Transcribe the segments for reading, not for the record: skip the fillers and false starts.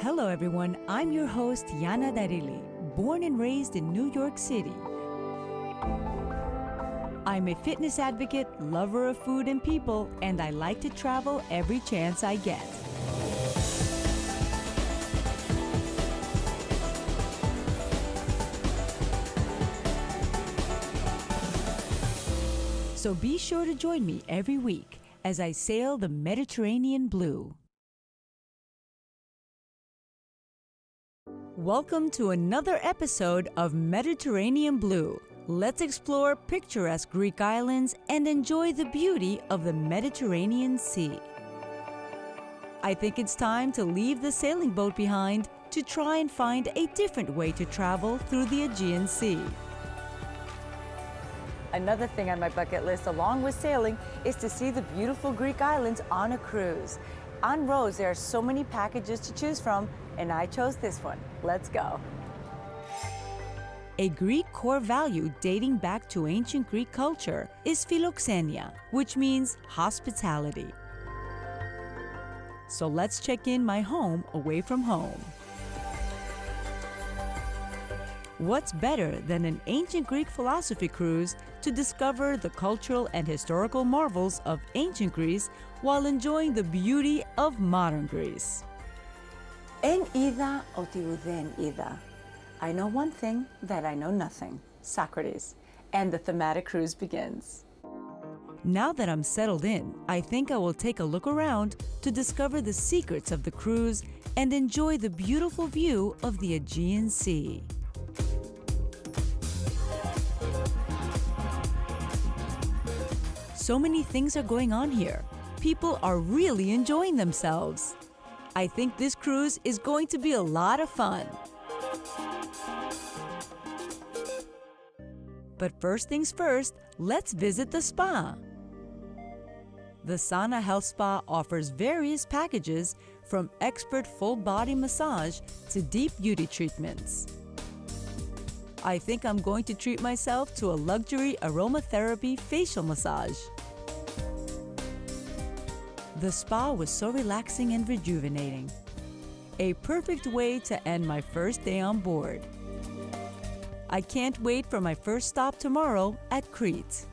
Hello everyone, I'm your host Yanna Darilis, born and raised in New York City. I'm a fitness advocate, lover of food and people, and I like to travel every chance I get. So be sure to join me every week as I sail the Mediterranean blue. Welcome to another episode of Mediterranean Blue. Let's explore picturesque Greek islands and enjoy the beauty of the Mediterranean Sea. I think it's time to leave the sailing boat behind to try and find a different way to travel through the Aegean Sea. Another thing on my bucket list, along with sailing, is to see the beautiful Greek islands on a cruise. On Rose, there are so many packages to choose from, and I chose this one. Let's go. A Greek core value dating back to ancient Greek culture is philoxenia, which means hospitality. So let's check in my home away from home. What's better than an ancient Greek philosophy cruise to discover the cultural and historical marvels of ancient Greece while enjoying the beauty of modern Greece? En είδα ότι ουδέν είδα. I know one thing that I know nothing. Socrates. And the thematic cruise begins. Now that I'm settled in, I think I will take a look around to discover the secrets of the cruise and enjoy the beautiful view of the Aegean Sea. So many things are going on here. People are really enjoying themselves. I think this cruise is going to be a lot of fun. But first things first, let's visit the spa. The Sauna Health Spa offers various packages from expert full body massage to deep beauty treatments. I think I'm going to treat myself to a luxury aromatherapy facial massage. The spa was so relaxing and rejuvenating. A perfect way to end my first day on board. I can't wait for my first stop tomorrow at Crete.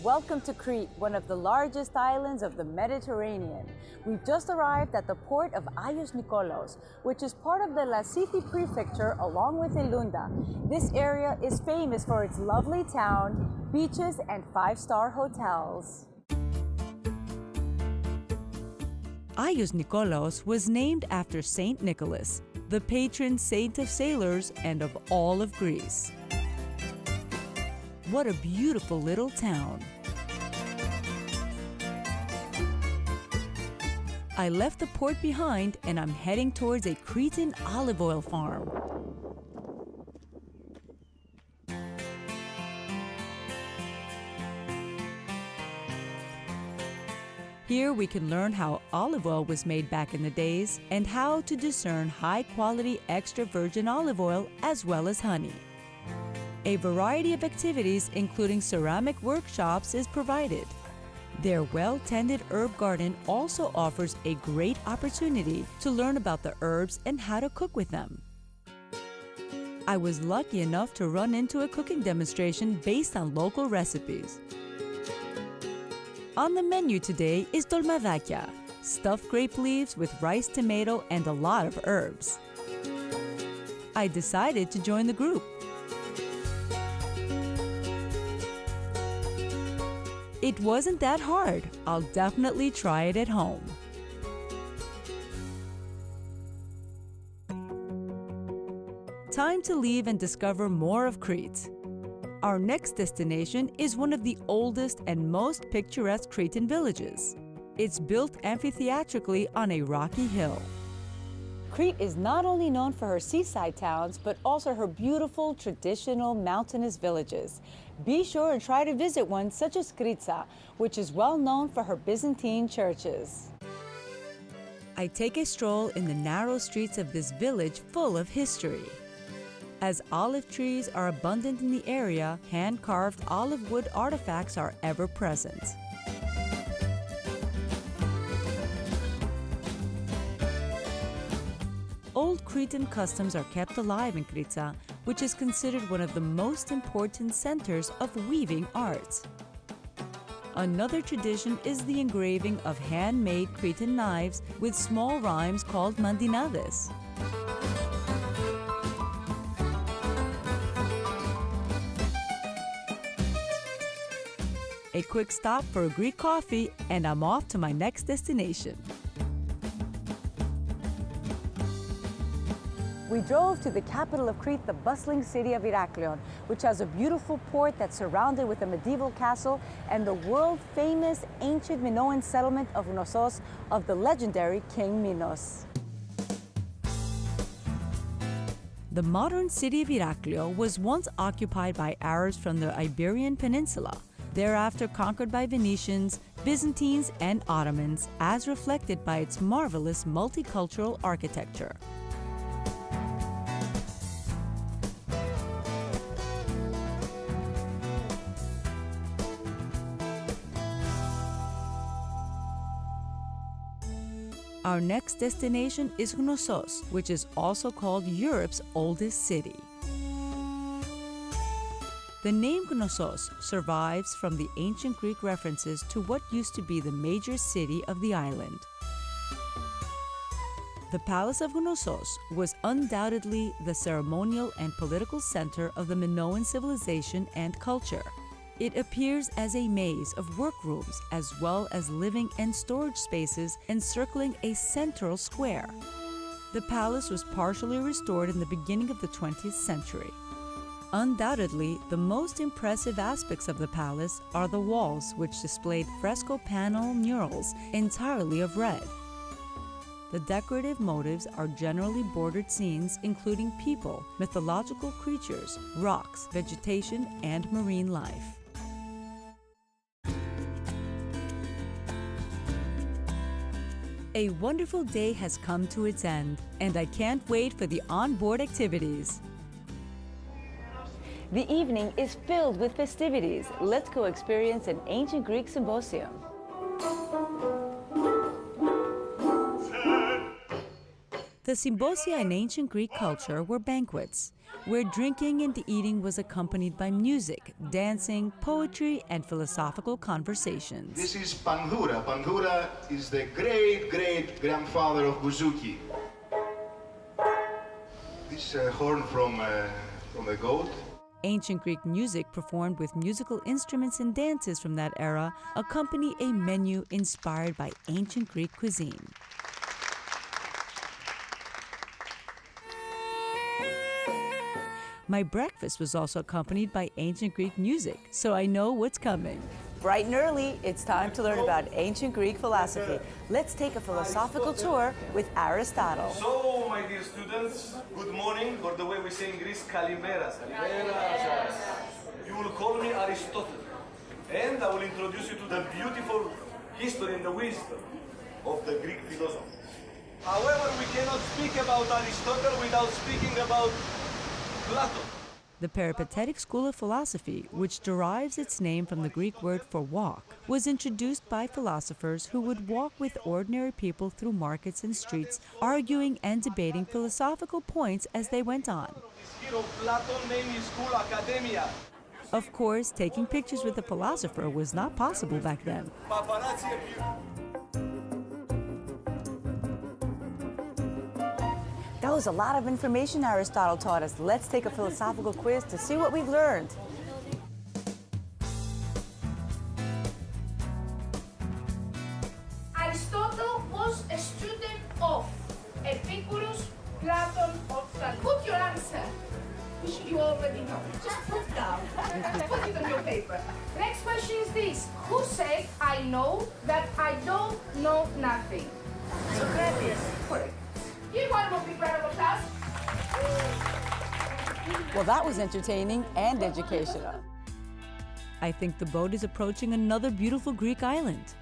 Welcome to Crete, one of the largest islands of the Mediterranean. We've just arrived at the port of Agios Nikolos, which is part of the Lasiti prefecture along with Elunda. This area is famous for its lovely town, beaches, and five-star hotels. Agios Nikolos was named after Saint Nicholas, the patron saint of sailors and of all of Greece. What a beautiful little town. I left the port behind and I'm heading towards a Cretan olive oil farm. Here we can learn how olive oil was made back in the days and how to discern high-quality extra virgin olive oil as well as honey. A variety of activities, including ceramic workshops, is provided. Their well-tended herb garden also offers a great opportunity to learn about the herbs and how to cook with them. I was lucky enough to run into a cooking demonstration based on local recipes. On the menu today is dolmadakia, stuffed grape leaves with rice, tomato, and a lot of herbs. I decided to join the group. It wasn't that hard. I'll definitely try it at home. Time to leave and discover more of Crete. Our next destination is one of the oldest and most picturesque Cretan villages. It's built amphitheatrically on a rocky hill. Crete is not only known for her seaside towns, but also her beautiful traditional mountainous villages. Be sure and try to visit one such as Kritsa, which is well known for her Byzantine churches. I take a stroll in the narrow streets of this village full of history. As olive trees are abundant in the area, hand-carved olive wood artifacts are ever present. Old Cretan customs are kept alive in Kritsa, which is considered one of the most important centers of weaving art. Another tradition is the engraving of handmade Cretan knives with small rhymes called mandinades. A quick stop for a Greek coffee, and I'm off to my next destination. We drove to the capital of Crete, the bustling city of Iraklion, which has a beautiful port that's surrounded with a medieval castle and the world-famous ancient Minoan settlement of Knossos of the legendary King Minos. The modern city of Iraklio was once occupied by Arabs from the Iberian Peninsula, thereafter conquered by Venetians, Byzantines, and Ottomans, as reflected by its marvelous multicultural architecture. Our next destination is Knossos, which is also called Europe's oldest city. The name Knossos survives from the ancient Greek references to what used to be the major city of the island. The Palace of Knossos was undoubtedly the ceremonial and political center of the Minoan civilization and culture. It appears as a maze of workrooms as well as living and storage spaces encircling a central square. The palace was partially restored in the beginning of the 20th century. Undoubtedly, the most impressive aspects of the palace are the walls, which displayed fresco panel murals entirely of red. The decorative motifs are generally bordered scenes including people, mythological creatures, rocks, vegetation, and marine life. A wonderful day has come to its end, and I can't wait for the onboard activities. The evening is filled with festivities. Let's go experience an ancient Greek symposium. The symposia in ancient Greek culture were banquets, where drinking and eating was accompanied by music, dancing, poetry, and philosophical conversations. This is Pandura. Pandura is the great-great-grandfather of Bouzouki. This horn from a goat. Ancient Greek music performed with musical instruments and dances from that era accompany a menu inspired by ancient Greek cuisine. My breakfast was also accompanied by ancient Greek music, so I know what's coming. Bright and early, it's time to learn about ancient Greek philosophy. Let's take a philosophical tour with Aristotle. So, my dear students, good morning, or the way we say in Greece, kalimeras. You will call me Aristotle, and I will introduce you to the beautiful history and the wisdom of the Greek philosophers. However, we cannot speak about Aristotle without speaking about Plato. The peripatetic school of philosophy, which derives its name from the Greek word for walk, was introduced by philosophers who would walk with ordinary people through markets and streets, arguing and debating philosophical points as they went on. This hero Plato named his school Academia. Of course, taking pictures with a philosopher was not possible back then. Paparazzi appear. That was a lot of information Aristotle taught us. Let's take a philosophical quiz to see what we've learned. Aristotle was a student of Epicurus, Plato, or Socrates. Put your answer, which you already know. Just put down. Put it on your paper. Next question is this. Who said, I know that I don't know nothing? Socrates. Correct. Give one more big round of applause. Well, that was entertaining and educational. I think the boat is approaching another beautiful Greek island.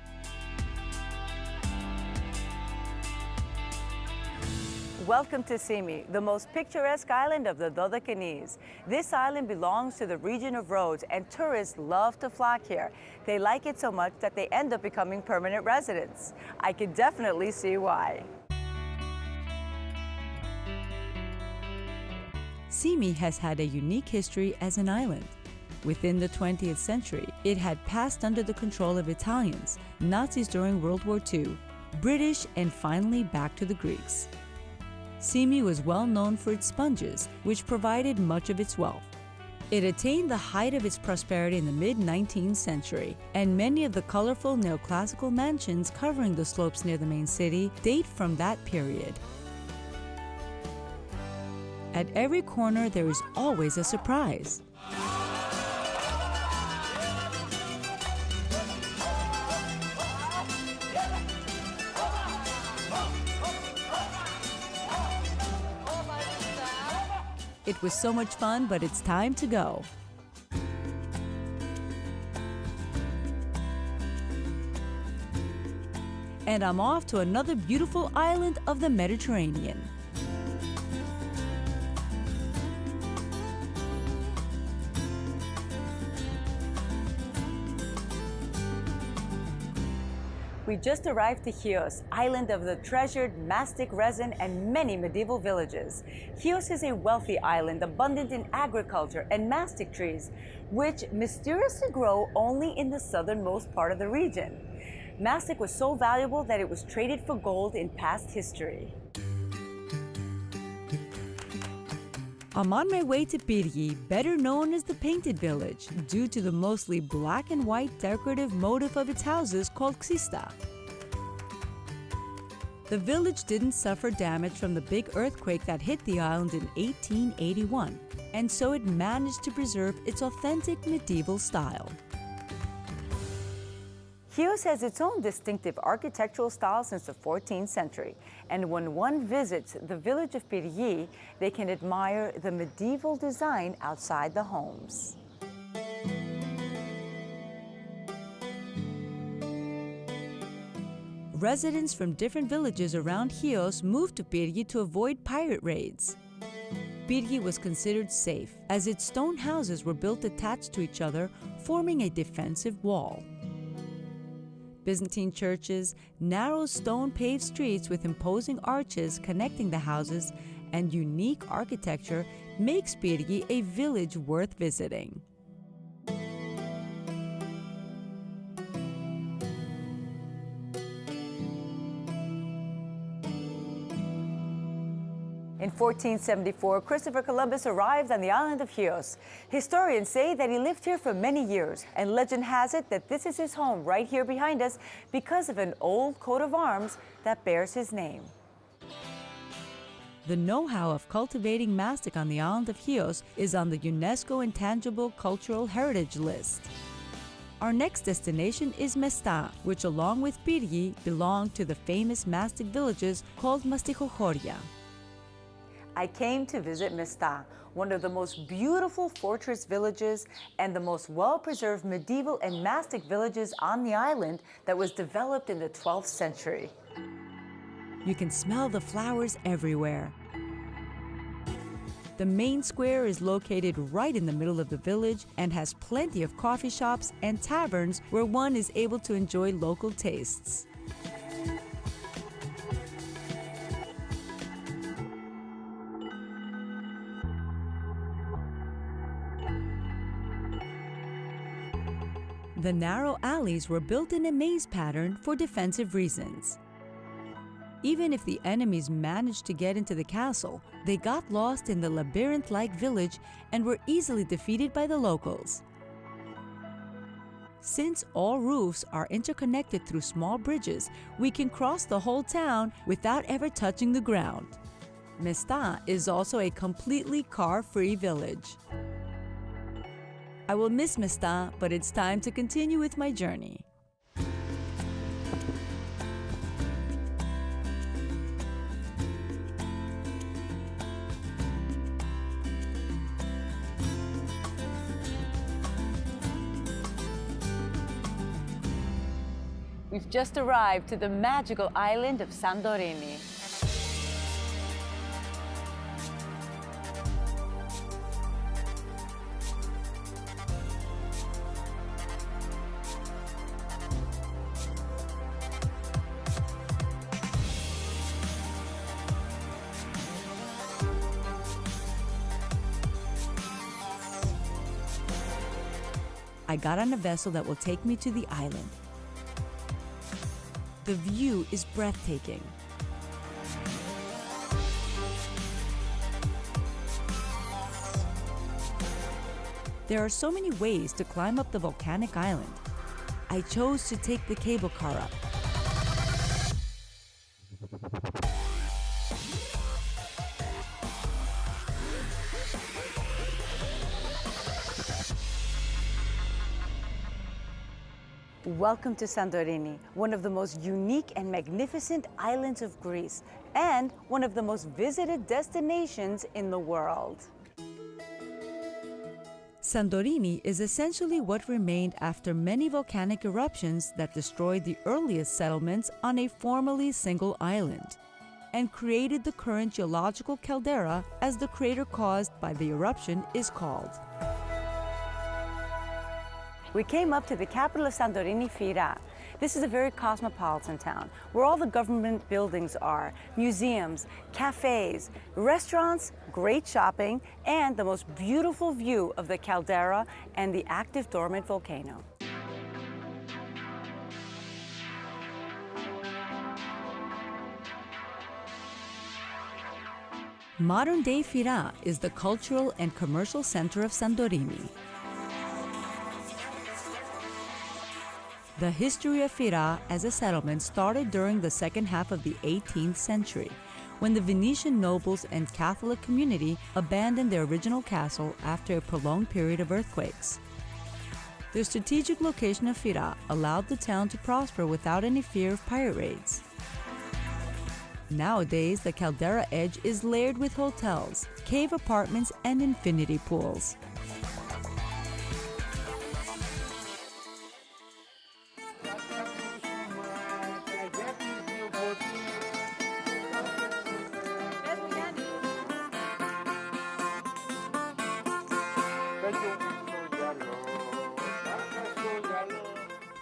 Welcome to Symi, the most picturesque island of the Dodecanese. This island belongs to the region of Rhodes, and tourists love to flock here. They like it so much that they end up becoming permanent residents. I can definitely see why. Symi has had a unique history as an island. Within the 20th century, it had passed under the control of Italians, Nazis during World War II, British, and finally back to the Greeks. Symi was well known for its sponges, which provided much of its wealth. It attained the height of its prosperity in the mid-19th century, and many of the colorful neoclassical mansions covering the slopes near the main city date from that period. At every corner, there is always a surprise. It was so much fun, but it's time to go. And I'm off to another beautiful island of the Mediterranean. We just arrived to Chios, island of the treasured mastic resin and many medieval villages. Chios is a wealthy island abundant in agriculture and mastic trees, which mysteriously grow only in the southernmost part of the region. Mastic was so valuable that it was traded for gold in past history. I'm on my way to Pyrgi, better known as the Painted Village, due to the mostly black and white decorative motif of its houses called xista. The village didn't suffer damage from the big earthquake that hit the island in 1881, and so it managed to preserve its authentic medieval style. Chios has its own distinctive architectural style since the 14th century, and when one visits the village of Pyrgi, they can admire the medieval design outside the homes. Residents from different villages around Chios moved to Pyrgi to avoid pirate raids. Pyrgi was considered safe, as its stone houses were built attached to each other, forming a defensive wall. Byzantine churches, narrow stone-paved streets with imposing arches connecting the houses, and unique architecture makes Pyrgi a village worth visiting. In 1474, Christopher Columbus arrived on the island of Chios. Historians say that he lived here for many years, and legend has it that this is his home right here behind us because of an old coat of arms that bears his name. The know-how of cultivating mastic on the island of Chios is on the UNESCO Intangible Cultural Heritage List. Our next destination is Mesta, which along with Pyrgi belong to the famous mastic villages called Mastichochoria. I came to visit Mesta, one of the most beautiful fortress villages and the most well-preserved medieval and mastic villages on the island that was developed in the 12th century. You can smell the flowers everywhere. The main square is located right in the middle of the village and has plenty of coffee shops and taverns where one is able to enjoy local tastes. The narrow alleys were built in a maze pattern for defensive reasons. Even if the enemies managed to get into the castle, they got lost in the labyrinth-like village and were easily defeated by the locals. Since all roofs are interconnected through small bridges, we can cross the whole town without ever touching the ground. Mesta is also a completely car-free village. I will miss Mesta, but it's time to continue with my journey. We've just arrived to the magical island of Santorini. I got on a vessel that will take me to the island. The view is breathtaking. There are so many ways to climb up the volcanic island. I chose to take the cable car up. Welcome to Santorini, one of the most unique and magnificent islands of Greece, and one of the most visited destinations in the world. Santorini is essentially what remained after many volcanic eruptions that destroyed the earliest settlements on a formerly single island, and created the current geological caldera, as the crater caused by the eruption is called. We came up to the capital of Santorini, Fira. This is a very cosmopolitan town where all the government buildings are, museums, cafes, restaurants, great shopping, and the most beautiful view of the caldera and the active dormant volcano. Modern-day Fira is the cultural and commercial center of Santorini. The history of Fira as a settlement started during the second half of the 18th century, when the Venetian nobles and Catholic community abandoned their original castle after a prolonged period of earthquakes. The strategic location of Fira allowed the town to prosper without any fear of pirate raids. Nowadays, the caldera edge is layered with hotels, cave apartments, and infinity pools.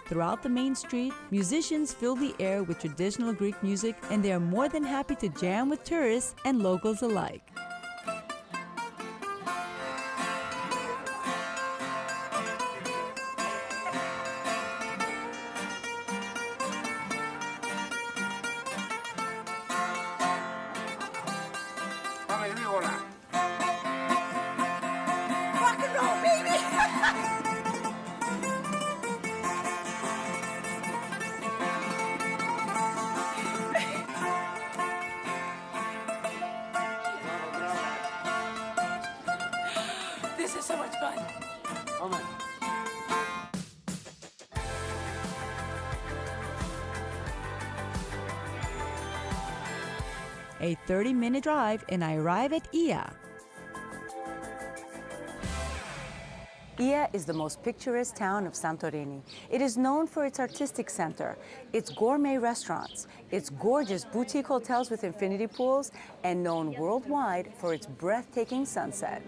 Throughout the main street, musicians fill the air with traditional Greek music, and they are more than happy to jam with tourists and locals alike. Rock and roll, baby! This is so much fun. A 30-minute drive and I arrive at Ia. Ia is the most picturesque town of Santorini. It is known for its artistic center, its gourmet restaurants, its gorgeous boutique hotels with infinity pools, and known worldwide for its breathtaking sunset.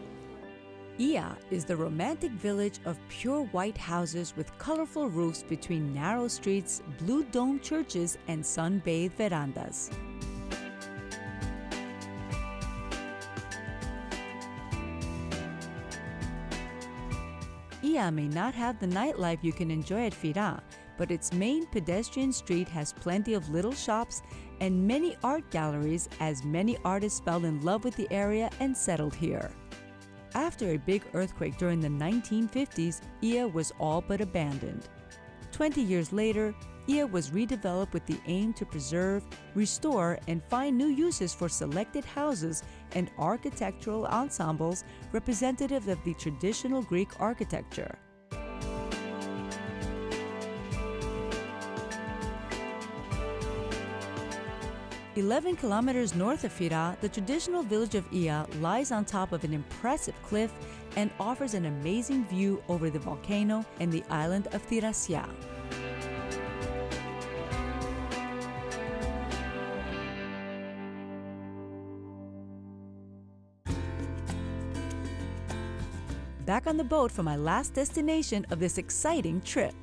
Ia is the romantic village of pure white houses with colorful roofs between narrow streets, blue domed churches, and sun-bathed verandas. Ia may not have the nightlife you can enjoy at Fira, but its main pedestrian street has plenty of little shops and many art galleries, as many artists fell in love with the area and settled here. After a big earthquake during the 1950s, Ia was all but abandoned. 20 years later, Ia was redeveloped with the aim to preserve, restore, and find new uses for selected houses and architectural ensembles representative of the traditional Greek architecture. "11 kilometers north of Fira, the traditional village of Ia lies on top of an impressive cliff and offers an amazing view over the volcano and the island of Thirasia. Back on the boat for my last destination of this exciting trip.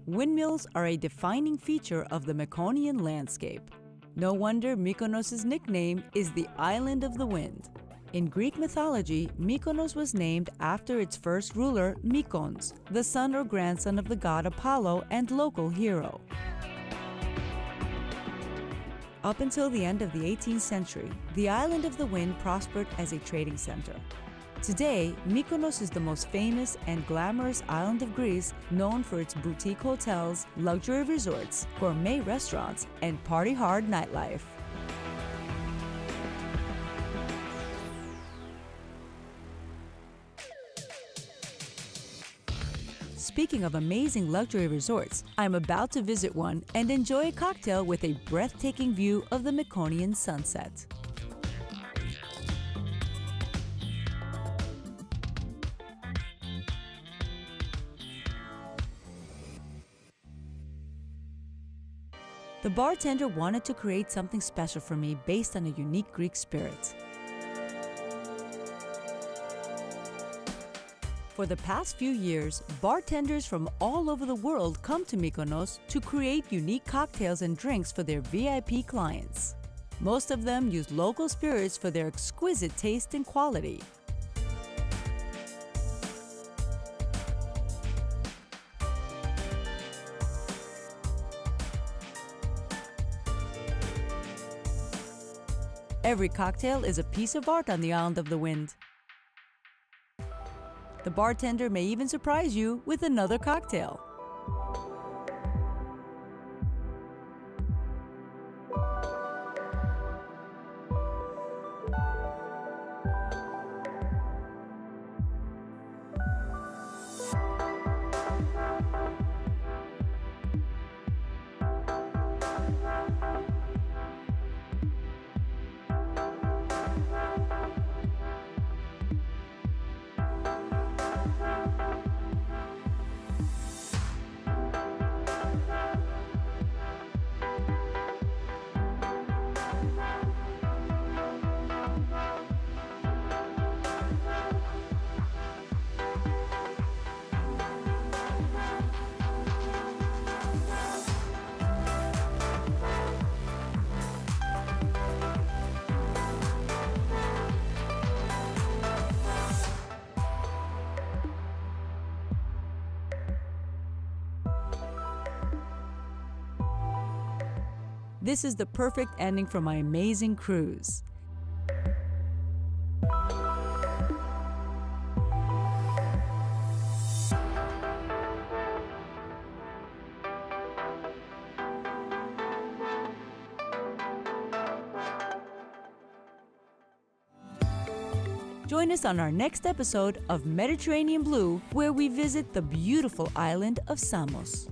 Windmills are a defining feature of the Mykonoan landscape. No wonder Mykonos' nickname is the Island of the Wind. In Greek mythology, Mykonos was named after its first ruler, Mykons, the son or grandson of the god Apollo and local hero. Up until the end of the 18th century, the Island of the Wind prospered as a trading center. Today, Mykonos is the most famous and glamorous island of Greece, known for its boutique hotels, luxury resorts, gourmet restaurants, and party-hard nightlife. Speaking of amazing luxury resorts, I'm about to visit one and enjoy a cocktail with a breathtaking view of the Mykonoan sunset. The bartender wanted to create something special for me based on a unique Greek spirit. For the past few years, bartenders from all over the world come to Mykonos to create unique cocktails and drinks for their VIP clients. Most of them use local spirits for their exquisite taste and quality. Every cocktail is a piece of art on the Island of the Wind. The bartender may even surprise you with another cocktail. This is the perfect ending for my amazing cruise. Join us on our next episode of Mediterranean Blue, where we visit the beautiful island of Samos.